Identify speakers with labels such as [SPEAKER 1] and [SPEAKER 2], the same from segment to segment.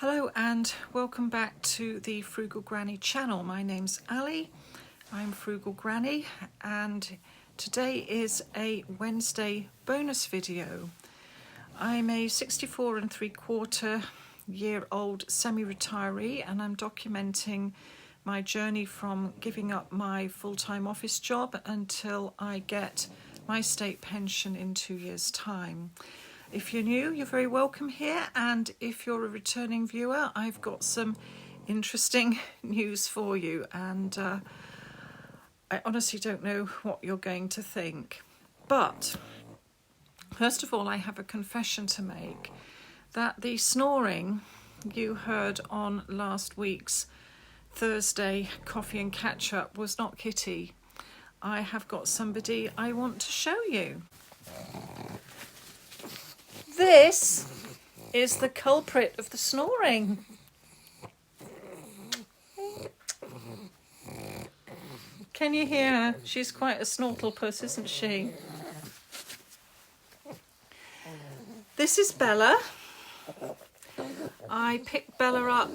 [SPEAKER 1] Hello and welcome back to the Frugal Granny channel. My name's Ali, I'm Frugal Granny, and today is a Wednesday bonus video. I'm a 64 3/4 year old semi-retiree and I'm documenting my journey from giving up my full-time office job until I get my state pension in 2 years' time. If you're new, you're very welcome here, and if you're a returning viewer, I've got some interesting news for you, and I honestly don't know what you're going to think. But first of all, I have a confession to make, that the snoring you heard on last week's Thursday Coffee and Catch Up was not Kitty. I have got somebody I want to show you. This is the culprit of the snoring. Can you hear her? She's quite a snortlepuss, isn't she? This is Bella. I picked Bella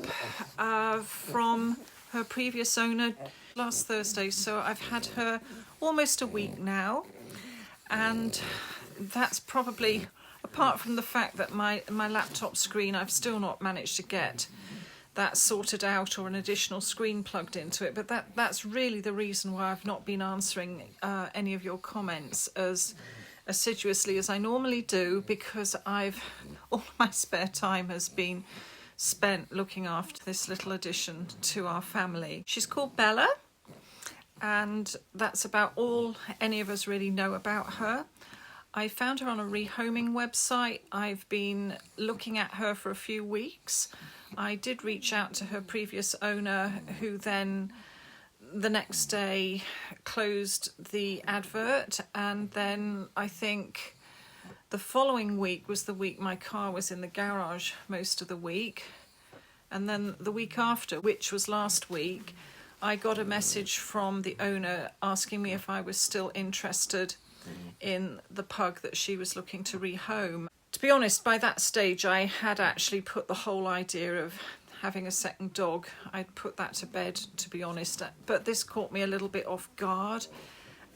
[SPEAKER 1] up from her previous owner last Thursday, so I've had her almost a week now, and that's probably, apart from the fact that my laptop screen, I've still not managed to get that sorted out or an additional screen plugged into it, but that's really the reason why I've not been answering any of your comments as assiduously as I normally do, because all my spare time has been spent looking after this little addition to our family. She's called Bella, and that's about all any of us really know about her. I found her on a rehoming website. I've been looking at her for a few weeks. I did reach out to her previous owner, who then the next day closed the advert, and then I think the following week was the week my car was in the garage most of the week, and then the week after, which was last week, I got a message from the owner asking me if I was still interested in the pug that she was looking to rehome. To be honest, by that stage I had actually put the whole idea of having a second dog, I'd put that to bed, to be honest, but this caught me a little bit off guard,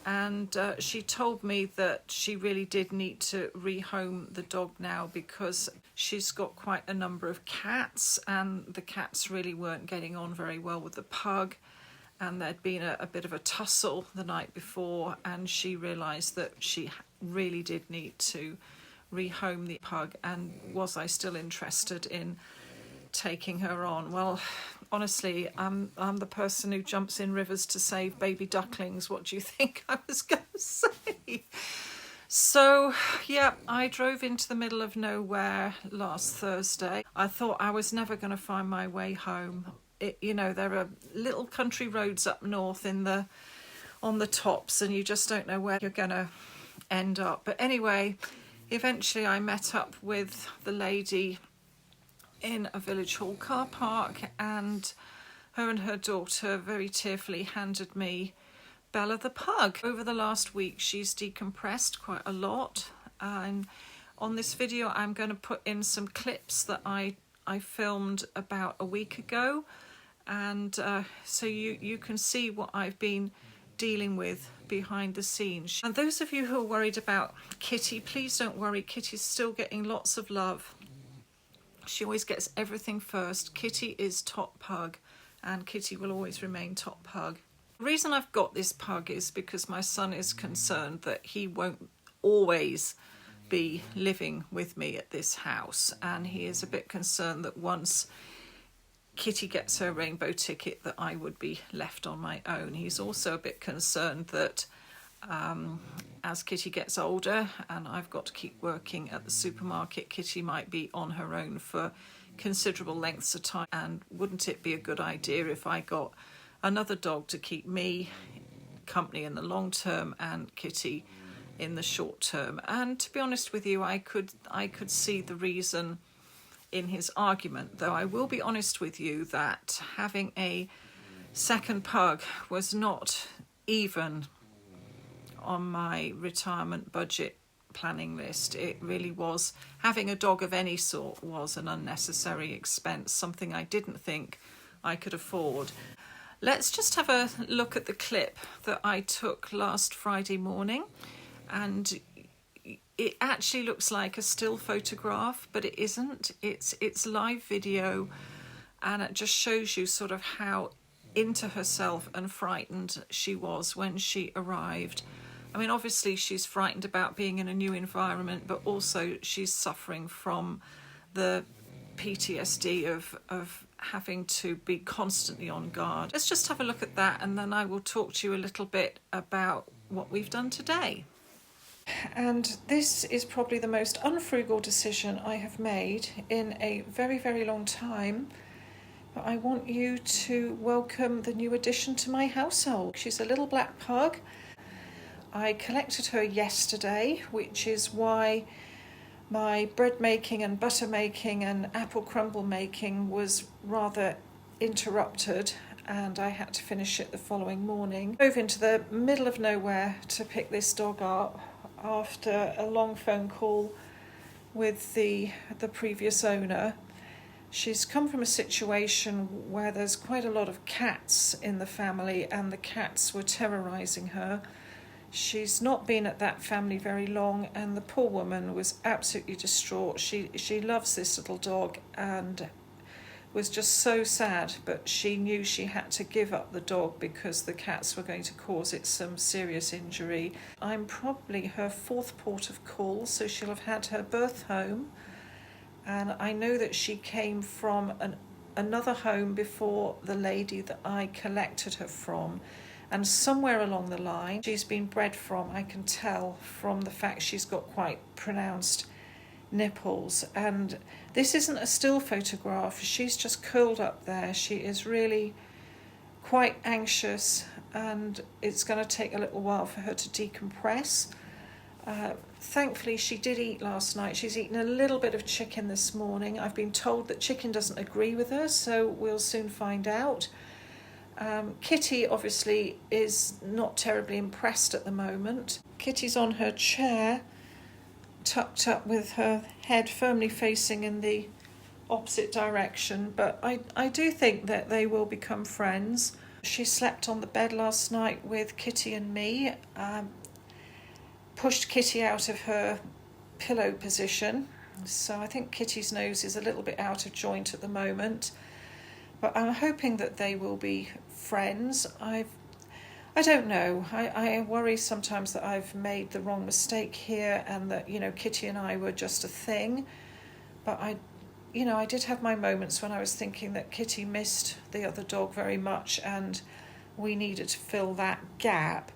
[SPEAKER 1] and she told me that she really did need to rehome the dog now because she's got quite a number of cats, and the cats really weren't getting on very well with the pug, and there'd been a bit of a tussle the night before, and she realised that she really did need to rehome the pug, and was I still interested in taking her on? Well, honestly, I'm the person who jumps in rivers to save baby ducklings. What do you think I was going to say? So, yeah, I drove into the middle of nowhere last Thursday. I thought I was never going to find my way home. There are little country roads up north on the tops, and you just don't know where you're going to end up. But anyway, eventually I met up with the lady in a village hall car park, and her daughter very tearfully handed me Bella the pug. Over the last week she's decompressed quite a lot, and on this video I'm going to put in some clips that I filmed about a week ago, and so you can see what I've been dealing with behind the scenes. And those of you who are worried about Kitty, please don't worry, Kitty's still getting lots of love. She always gets everything first. Kitty is top pug, and Kitty will always remain top pug. The reason I've got this pug is because my son is concerned that he won't always be living with me at this house, and he is a bit concerned that once Kitty gets her rainbow ticket that I would be left on my own. He's also a bit concerned that as Kitty gets older and I've got to keep working at the supermarket, Kitty might be on her own for considerable lengths of time, and wouldn't it be a good idea if I got another dog to keep me company in the long term and Kitty in the short term? And to be honest with you, I could see the reason in his argument, though I will be honest with you that having a second pug was not even on my retirement budget planning list. It really was. Having a dog of any sort was an unnecessary expense, something I didn't think I could afford. Let's just have a look at the clip that I took last Friday morning, and it actually looks like a still photograph, but it isn't. It's live video, and it just shows you sort of how into herself and frightened she was when she arrived. I mean, obviously she's frightened about being in a new environment, but also she's suffering from the PTSD of having to be constantly on guard. Let's just have a look at that, and then I will talk to you a little bit about what we've done today. And this is probably the most unfrugal decision I have made in a very, very long time. But I want you to welcome the new addition to my household. She's a little black pug. I collected her yesterday, which is why my bread making and butter making and apple crumble making was rather interrupted, and I had to finish it the following morning. I drove into the middle of nowhere to pick this dog up after a long phone call with the previous owner. She's come from a situation where there's quite a lot of cats in the family, and the cats were terrorising her. She's not been at that family very long, and the poor woman was absolutely distraught. She loves this little dog and was just so sad, but she knew she had to give up the dog because the cats were going to cause it some serious injury. I'm probably her fourth port of call, so she'll have had her birth home, and I know that she came from another home before the lady that I collected her from. And somewhere along the line, she's been bred from, I can tell from the fact she's got quite pronounced nipples. And this isn't a still photograph. She's just curled up there. She is really quite anxious, and it's going to take a little while for her to decompress. Thankfully, she did eat last night. She's eaten a little bit of chicken this morning. I've been told that chicken doesn't agree with her, so we'll soon find out. Kitty obviously is not terribly impressed at the moment. Kitty's on her chair, tucked up with her head firmly facing in the opposite direction, but I do think that they will become friends. She slept on the bed last night with Kitty and me, pushed Kitty out of her pillow position, so I think Kitty's nose is a little bit out of joint at the moment. But I'm hoping that they will be friends. I don't know. I worry sometimes that I've made the wrong mistake here, and that, Kitty and I were just a thing. But I did have my moments when I was thinking that Kitty missed the other dog very much, and we needed to fill that gap.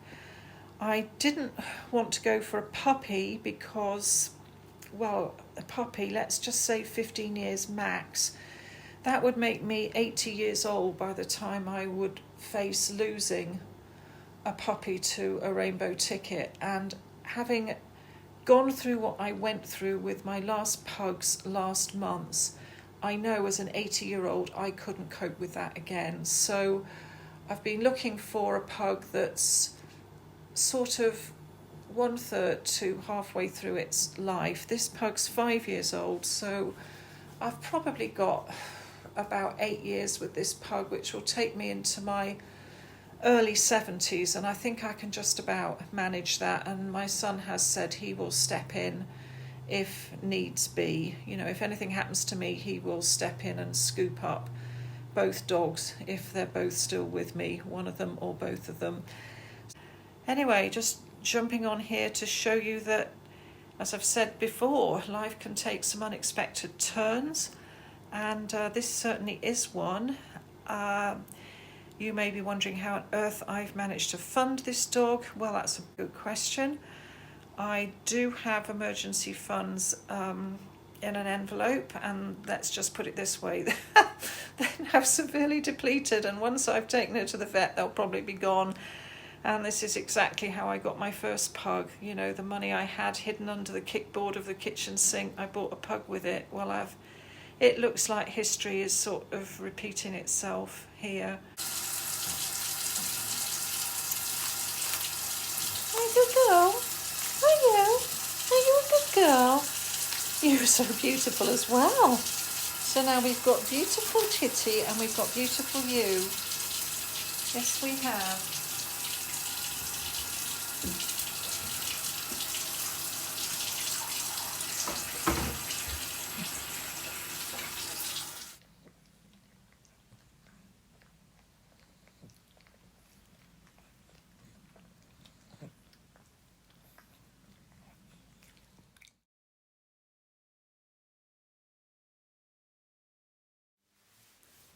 [SPEAKER 1] I didn't want to go for a puppy because, well, a puppy, let's just say 15 years max. That would make me 80 years old by the time I would face losing a puppy to a rainbow ticket. And having gone through what I went through with my last pugs last month, I know as an 80-year-old I couldn't cope with that again. So I've been looking for a pug that's sort of 1/3 to halfway through its life. This pug's 5 years old, so I've probably got about 8 years with this pug, which will take me into my early 70s, and I think I can just about manage that. And my son has said he will step in if needs be. If anything happens to me, he will step in and scoop up both dogs if they're both still with me, one of them or both of them. Anyway, just jumping on here to show you that, as I've said before, life can take some unexpected turns. And this certainly is one. You may be wondering how on earth I've managed to fund this dog. Well, that's a good question. I do have emergency funds in an envelope, and let's just put it this way, they're now severely depleted, and once I've taken her to the vet, they'll probably be gone. And this is exactly how I got my first pug. The money I had hidden under the kickboard of the kitchen sink, I bought a pug with it. Well, it looks like history is sort of repeating itself here. Hi, good girl. Are you girl. You're so beautiful as well. So now we've got beautiful Kitty and we've got beautiful you. Yes, we have.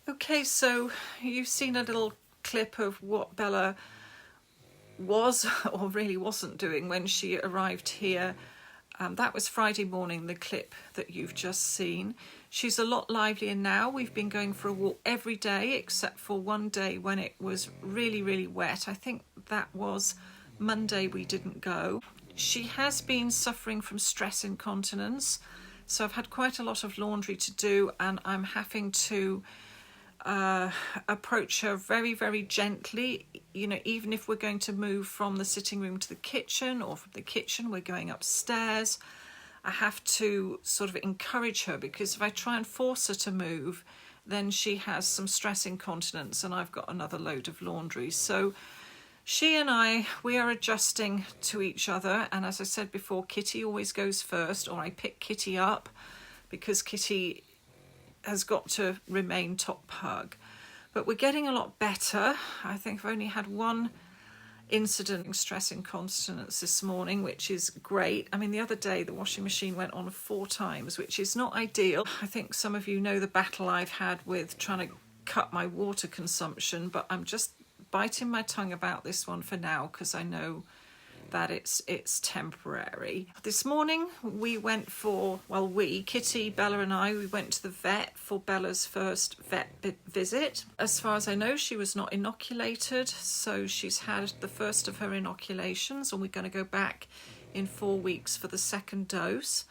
[SPEAKER 1] Okay, so you've seen a little clip of what Bella was or really wasn't doing when she arrived here. That was Friday morning, the clip that you've just seen. She's a lot livelier now. We've been going for a walk every day except for one day when it was really, really wet. I think that was Monday we didn't go. She has been suffering from stress incontinence, so I've had quite a lot of laundry to do and I'm having to approach her very, very gently. You know, even if we're going to move from the sitting room to the kitchen, or from the kitchen we're going upstairs, I have to sort of encourage her, because if I try and force her to move, then she has some stress incontinence and I've got another load of laundry. So she and we are adjusting to each other, and as I said before, Kitty always goes first, or I pick Kitty up, because Kitty has got to remain top pug. But we're getting a lot better. I think I've only had one incident of stress incontinence this morning, which is great. I mean, the other day the washing machine went on 4 times, which is not ideal. I think some of you know the battle I've had with trying to cut my water consumption, but I'm just biting my tongue about this one for now, because I know that it's temporary. This morning we went for, well, Kitty, Bella and we went to the vet for Bella's first vet visit. As far as I know, she was not inoculated, so she's had the first of her inoculations, and we're going to go back in 4 weeks for the second dose.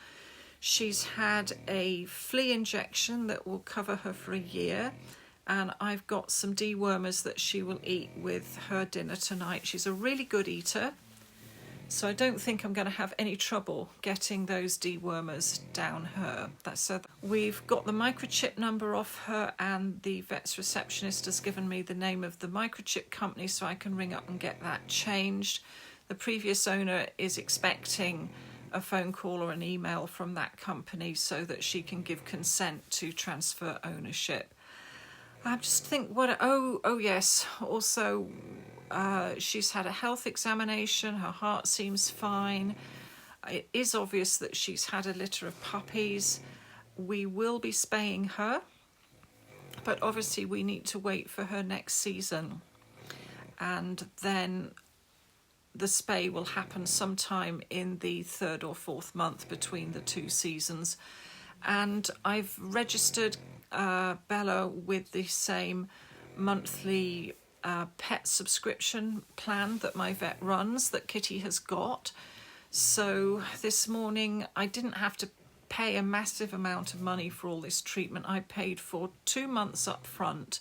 [SPEAKER 1] She's had a flea injection that will cover her for a year, and I've got some dewormers that she will eat with her dinner tonight. She's a really good eater, so I don't think I'm going to have any trouble getting those dewormers down her. We've got the microchip number off her, and the vet's receptionist has given me the name of the microchip company so I can ring up and get that changed. The previous owner is expecting a phone call or an email from that company so that she can give consent to transfer ownership. I just think yes, also she's had a health examination, her heart seems fine. It is obvious that she's had a litter of puppies. We will be spaying her, but obviously we need to wait for her next season, and then the spay will happen sometime in the 3rd or 4th month between the 2 seasons. And I've registered Bella with the same monthly pet subscription plan that my vet runs, that Kitty has got. So this morning I didn't have to pay a massive amount of money for all this treatment. I paid for 2 months up front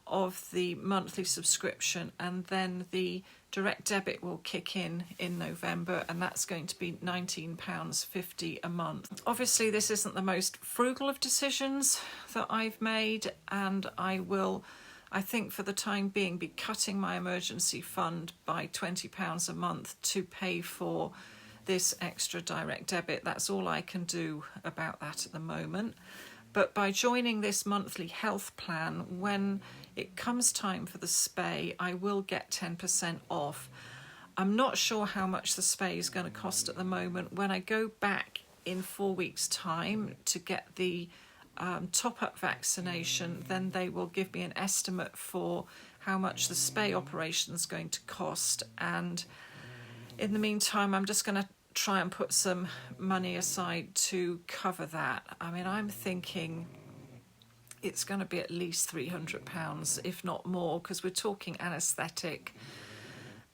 [SPEAKER 1] of the monthly subscription, and then the direct debit will kick in November, and that's going to be £19.50 a month. Obviously this isn't the most frugal of decisions that I've made, and I think for the time being be cutting my emergency fund by £20 a month to pay for this extra direct debit. That's all I can do about that at the moment. But by joining this monthly health plan, when it comes time for the spay, I will get 10% off. I'm not sure how much the spay is going to cost at the moment. When I go back in 4 weeks' time to get the top-up vaccination, then they will give me an estimate for how much the spay operation is going to cost. And in the meantime, I'm just going to try and put some money aside to cover that. I mean, I'm thinking it's going to be at least £300, if not more, because we're talking anaesthetic,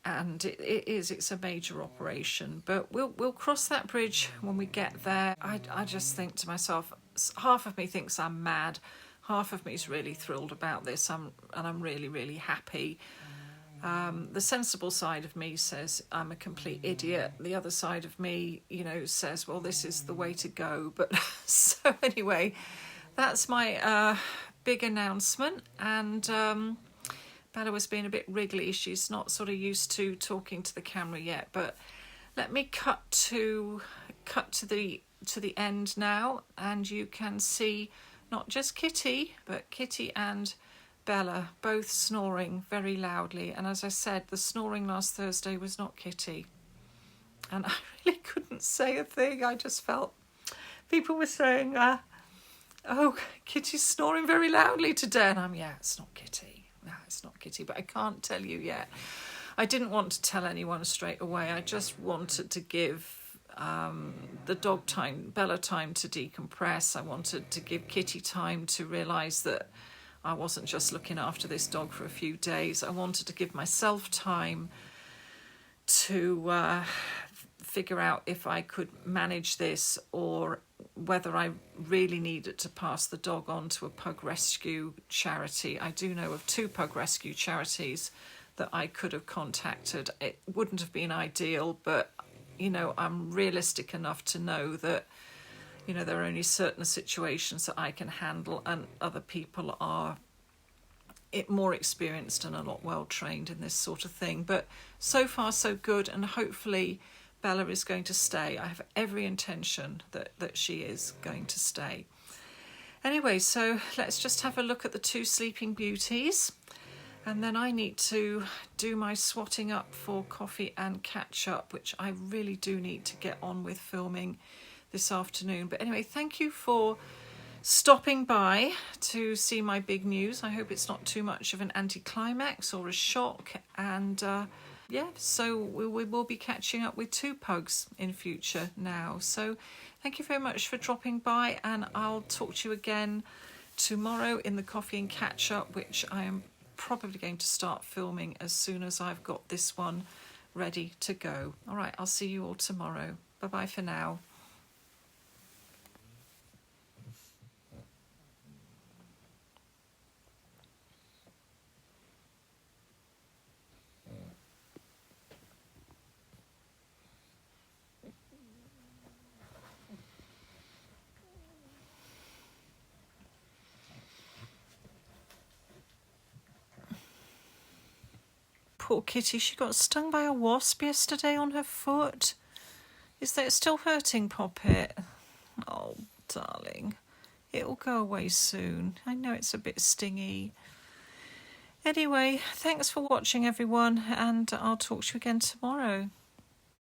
[SPEAKER 1] and it's a major operation. But we'll cross that bridge when we get there. I just think to myself, half of me thinks I'm mad, half of me is really thrilled about this, and I'm really, really happy. The sensible side of me says I'm a complete idiot. The other side of me, says, well, this is the way to go. But so anyway, that's my big announcement. And Bella was being a bit wriggly. She's not sort of used to talking to the camera yet. But let me cut to the end now, and you can see not just Kitty, but Kitty and Bella both snoring very loudly. And as I said, the snoring last Thursday was not Kitty, and I really couldn't say a thing. I just felt people were saying, oh, Kitty's snoring very loudly today, and it's not Kitty. No, it's not Kitty, but I can't tell you yet. I didn't want to tell anyone straight away. I just wanted to give the dog time, Bella time to decompress. I wanted to give Kitty time to realise that I wasn't just looking after this dog for a few days. I wanted to give myself time to figure out if I could manage this, or whether I really needed to pass the dog on to a pug rescue charity. I do know of 2 pug rescue charities that I could have contacted. It wouldn't have been ideal, but I'm realistic enough to know that there are only certain situations that I can handle, and other people are more experienced and a lot well trained in this sort of thing. But so far so good, and hopefully Bella is going to stay. I have every intention that she is going to stay. Anyway, so let's just have a look at the 2 sleeping beauties, and then I need to do my swatting up for coffee and catch up, which I really do need to get on with filming this afternoon. But anyway, thank you for stopping by to see my big news. I hope it's not too much of an anticlimax or a shock. And so we will be catching up with 2 pugs in future now. So thank you very much for dropping by, and I'll talk to you again tomorrow in the coffee and catch up, which I am probably going to start filming as soon as I've got this one ready to go. All right, I'll see you all tomorrow. Bye-bye for now. Poor Kitty, she got stung by a wasp yesterday on her foot. Is that still hurting, Poppet? Oh, darling. It'll go away soon. I know it's a bit stingy. Anyway, thanks for watching, everyone, and I'll talk to you again tomorrow.